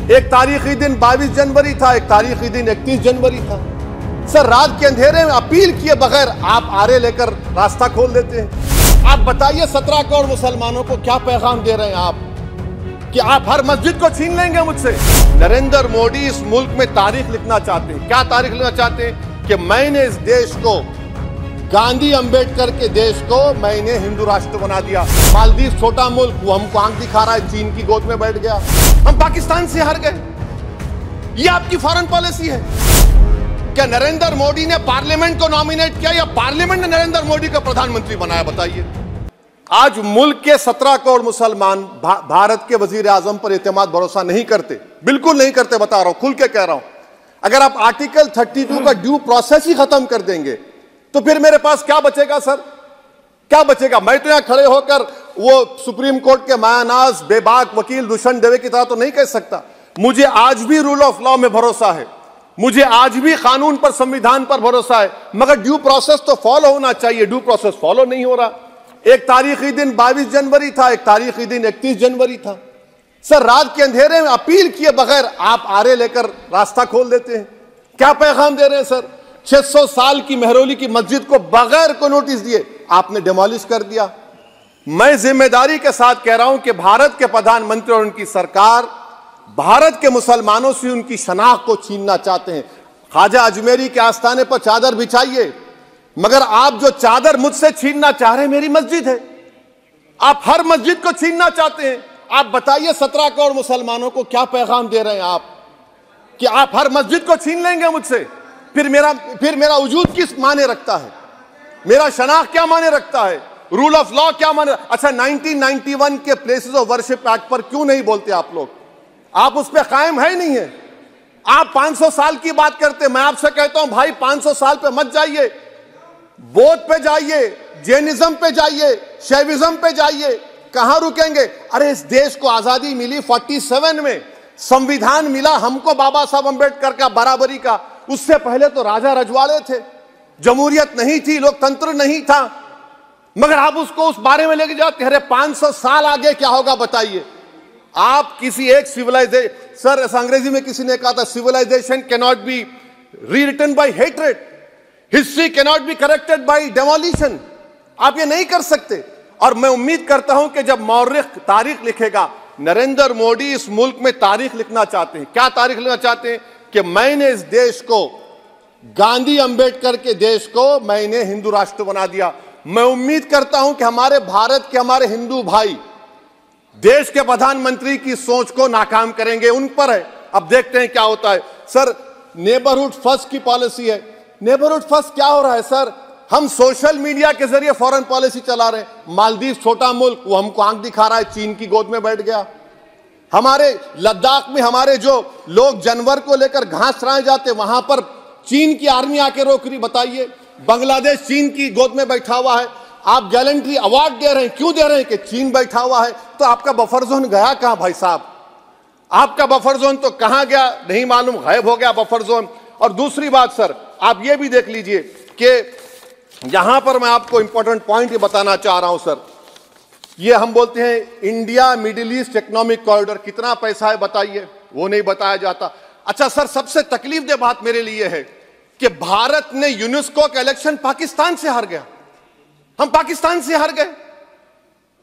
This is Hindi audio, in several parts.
एक तारीखी दिन 22 जनवरी था, एक तारीखी दिन 31 जनवरी था। सर, रात के अंधेरे में अपील किए बगैर आप आरे लेकर रास्ता खोल देते हैं। आप बताइए 17 करोड़ मुसलमानों को क्या पैगाम दे रहे हैं आप कि आप हर मस्जिद को छीन लेंगे मुझसे। नरेंद्र मोदी इस मुल्क में तारीख लिखना चाहते हैं। क्या तारीख लिखना चाहते हैं कि मैंने इस देश को, गांधी अंबेडकर के देश को मैंने हिंदू राष्ट्र बना दिया। मालदीव छोटा मुल्क, वो हमको आंख दिखा रहा है, चीन की गोद में बैठ गया। हम पाकिस्तान से हार गए। ये आपकी फॉरेन पॉलिसी है। क्या नरेंद्र मोदी ने पार्लियामेंट को नॉमिनेट किया या पार्लियामेंट ने नरेंद्र मोदी को प्रधानमंत्री बनाया? बताइए। आज मुल्क के 17 करोड़ मुसलमान भारत के वजीर आजम पर एतमाद भरोसा नहीं करते, बिल्कुल नहीं करते। बता रहा हूं, खुल के कह रहा हूं। अगर आप आर्टिकल 32 का ड्यू प्रोसेस ही खत्म कर देंगे तो फिर मेरे पास क्या बचेगा सर? क्या बचेगा? मैं तो यहां खड़े होकर वो सुप्रीम कोर्ट के मायानाज बेबाक वकील दुष्यंत दवे की तरह तो नहीं कह सकता। मुझे आज भी रूल ऑफ लॉ में भरोसा है, मुझे आज भी कानून पर, संविधान पर भरोसा है, मगर ड्यू प्रोसेस तो फॉलो होना चाहिए। ड्यू प्रोसेस फॉलो नहीं हो रहा। एक तारीखी दिन 22 जनवरी था, एक तारीखी दिन 31 जनवरी था। सर, रात के अंधेरे में अपील किए बगैर आप आरे लेकर रास्ता खोल देते हैं। क्या पैगाम दे रहे हैं सर? 600 साल की मेहरौली की मस्जिद को बगैर को नोटिस दिए आपने डिमोलिश कर दिया। मैं जिम्मेदारी के साथ कह रहा हूं कि भारत के प्रधानमंत्री और उनकी सरकार भारत के मुसलमानों से उनकी शनाख्त को छीनना चाहते हैं। ख्वाजा अजमेरी के आस्थाने पर चादर बिछाइए, मगर आप जो चादर मुझसे छीनना चाह रहे हैं, मेरी मस्जिद है। आप हर मस्जिद को छीनना चाहते हैं। आप बताइए 17 करोड़ मुसलमानों को क्या पैगाम दे रहे हैं आप कि आप हर मस्जिद को छीन लेंगे मुझसे? फिर मेरा वजूद किस माने रखता है? मेरा शनाख्त क्या माने रखता है? रूल ऑफ लॉ क्या माने? अच्छा, 1991 के प्लेसेस ऑफ वर्शिप एक्ट पर क्यों नहीं बोलते आप लोग? आप उस पर कायम है नहीं है। आप 500 साल की बात करते। मैं आपसे कहता हूं भाई, 500 साल पे मत जाइए, बौद्ध पे जाइए, जैनिज्म पे जाइए, शैविज्म पे जाइए। कहां रुकेंगे? अरे इस देश को आजादी मिली 47 में, संविधान मिला हमको बाबा साहब अंबेडकर का बराबरी का। उससे पहले तो राजा रजवाड़े थे, जमहूरियत नहीं थी, लोकतंत्र नहीं था, मगर आप उसको उस बारे में लेके जाते। अरे 500 साल आगे क्या होगा बताइए? आप किसी एक सिविलाइजेशन, सर अंग्रेजी में किसी ने कहा था, civilization can not be rewritten by hatred, history can not be corrected by demolition. आप ये नहीं कर सकते। और मैं उम्मीद करता हूं कि जब मौर्रिख तारीख लिखेगा, नरेंद्र मोदी इस मुल्क में तारीख लिखना चाहते हैं। क्या तारीख लिखना चाहते हैं? कि मैंने इस देश को, गांधी अंबेडकर के देश को मैंने हिंदू राष्ट्र बना दिया। मैं उम्मीद करता हूं कि हमारे भारत के, हमारे हिंदू भाई देश के प्रधानमंत्री की सोच को नाकाम करेंगे। उन पर है, अब देखते हैं क्या होता है। सर, नेबरहुड फर्स्ट की पॉलिसी है। नेबरहुड फर्स्ट क्या हो रहा है सर? हम सोशल मीडिया के जरिए फॉरेन पॉलिसी चला रहे हैं। मालदीव छोटा मुल्क, वो हमको आंख दिखा रहा है, चीन की गोद में बैठ गया। हमारे लद्दाख में हमारे जो लोग जानवर को लेकर घास चराए जाते, वहां पर चीन की आर्मी आके रोक रही। बताइए, बांग्लादेश चीन की गोद में बैठा हुआ है। आप गैलेंट्री अवार्ड दे रहे हैं, क्यों दे रहे हैं? कि चीन बैठा हुआ है। तो आपका बफर जोन गया कहां भाई साहब? आपका बफर जोन तो कहां गया नहीं मालूम, गायब हो गया बफर जोन। और दूसरी बात सर, आप ये भी देख लीजिए कि यहां पर मैं आपको इंपॉर्टेंट पॉइंट ये बताना चाह रहा हूं सर। ये हम बोलते हैं India middle east economic corridor, कितना पैसा है बताइए? वो नहीं बताया जाता। अच्छा सर, सबसे तकलीफ दे बात मेरे लिए है कि भारत ने यूनेस्को का इलेक्शन पाकिस्तान से हार गया। हम पाकिस्तान से हार गए।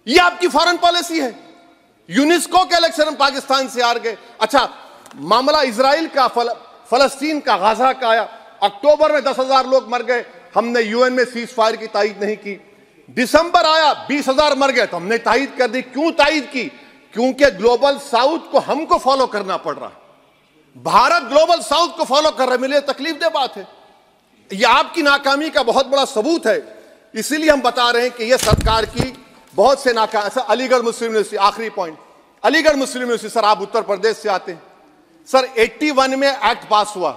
ये आपकी फॉरेन पॉलिसी है। यूनेस्को के इलेक्शन हम पाकिस्तान से हार गए। अच्छा, मामला इजराइल का, फलस्तीन का, गाजा का आया। अक्टूबर में 10,000 लोग मर गए, हमने यूएन में सीज फायर की तायीद नहीं की। दिसंबर आया, 20,000 मर गए, तो हमने तायीद कर दी। क्यों तायीद की? क्योंकि ग्लोबल साउथ को हमको फॉलो करना पड़ रहा है। भारत ग्लोबल साउथ को फॉलो कर रहा है। मेरे लिए तकलीफ दे बात है। यह आपकी नाकामी का बहुत बड़ा सबूत है। इसीलिए हम बता रहे हैं कि यह सरकार की बहुत से नाकाम। सर, अलीगढ़ मुस्लिम यूनिवर्सिटी, आखिरी पॉइंट, अलीगढ़ मुस्लिम यूनिवर्सिटी। सर, आप उत्तर प्रदेश से आते हैं। सर, 81 में एक्ट पास हुआ।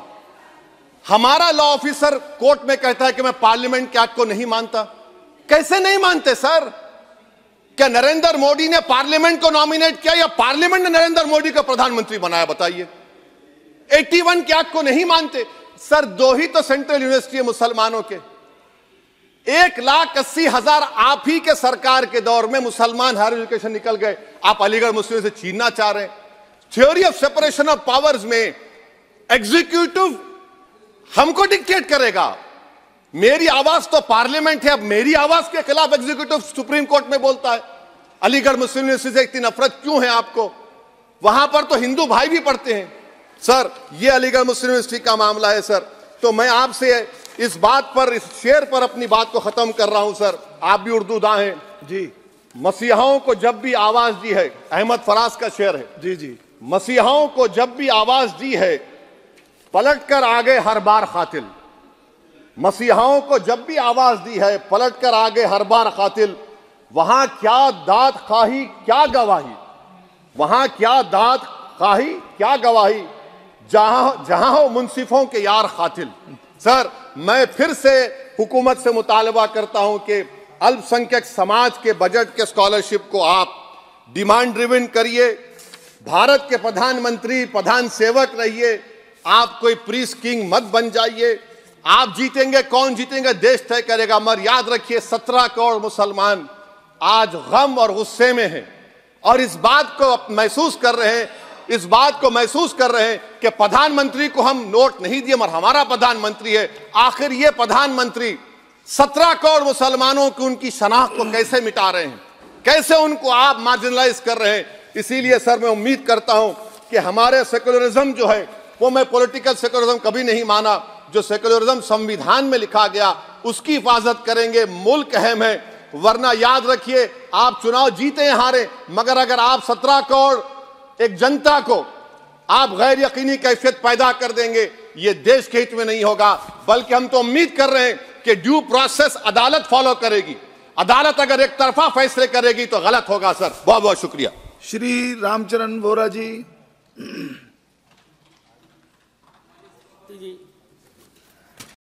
हमारा लॉ ऑफिसर कोर्ट में कहता है कि मैं पार्लियामेंट के एक्ट को नहीं मानता। कैसे नहीं मानते सर? क्या नरेंद्र मोदी ने पार्लियामेंट को नॉमिनेट किया या पार्लियामेंट ने नरेंद्र मोदी को प्रधानमंत्री बनाया? बताइए। 81 के एक्ट को नहीं मानते। सर, 2 ही तो सेंट्रल यूनिवर्सिटी है मुसलमानों के। 1,80,000 आप ही के सरकार के दौर में मुसलमान हायर एजुकेशन निकल गए। आप अलीगढ़ मुस्लिम से छीनना चाह रहे हैं। Theory of separation of powers में एग्जीक्यूटिव हमको डिक्टेट करेगा। मेरी आवाज तो पार्लियामेंट है, अब मेरी आवाज के खिलाफ एग्जीक्यूटिव सुप्रीम कोर्ट में बोलता है। अलीगढ़ मुस्लिम यूनिवर्सिटी से इतनी नफरत क्यों है आपको? वहां पर तो हिंदू भाई भी पढ़ते हैं। सर, ये अलीगढ़ मुस्लिम यूनिवर्सिटी का मामला है सर। तो मैं आपसे इस बात पर, इस शेर पर अपनी बात को खत्म कर रहा हूं सर। आप भी उर्दू दां हैं जी। मसीहाओं को जब भी आवाज दी है, अहमद फराज का शेर है जी जी। मसीहाओं को जब भी आवाज दी है, पलट कर आ गए हर बार कातिल। मसीहाओं को जब भी आवाज दी है, पलट कर आ गए हर बार कातिल। वहां क्या दाद खाही क्या गवाही, वहां क्या दाद खाही क्या गवाही, जहां हो मुंसिफों के यार कातिल। सर, मैं फिर से हुकूमत से मुतालबा करता हूं कि अल्पसंख्यक समाज के बजट के स्कॉलरशिप को आप डिमांड ड्रिवन करिए। भारत के प्रधानमंत्री प्रधान सेवक रहिए, आप कोई प्रीस किंग मत बन जाइए। आप जीतेंगे, कौन जीतेंगे देश तय करेगा। मगर याद रखिए, 17 करोड़ मुसलमान आज गम और गुस्से में हैं और इस बात को महसूस कर रहे हैं, इस बात को महसूस कर रहे हैं कि प्रधानमंत्री को हम नोट नहीं दिए मगर हमारा प्रधानमंत्री है। आखिर ये प्रधानमंत्री 17 करोड़ मुसलमानों की उनकी शनाख्त को कैसे मिटा रहे हैं, कैसे उनको आप मार्जिनलाइज कर रहे हैं। इसीलिए सर, मैं उम्मीद करता हूं कि हमारे सेकुलरिज्म जो है, वो मैं पॉलिटिकल सेकुलरिज्म कभी नहीं माना, जो सेकुलरिज्म संविधान में लिखा गया उसकी हिफाजत करेंगे। मुल्क अहम है, वरना याद रखिए, आप चुनाव जीते हैं हारे, मगर अगर आप 17 करोड़ एक जनता को आप गैर यकीनी कैफियत पैदा कर देंगे, ये देश के हित में नहीं होगा। बल्कि हम तो उम्मीद कर रहे हैं कि ड्यू प्रोसेस अदालत फॉलो करेगी। अदालत अगर एक तरफा फैसले करेगी तो गलत होगा। सर, बहुत बहुत शुक्रिया। श्री रामचरण बोरा जी।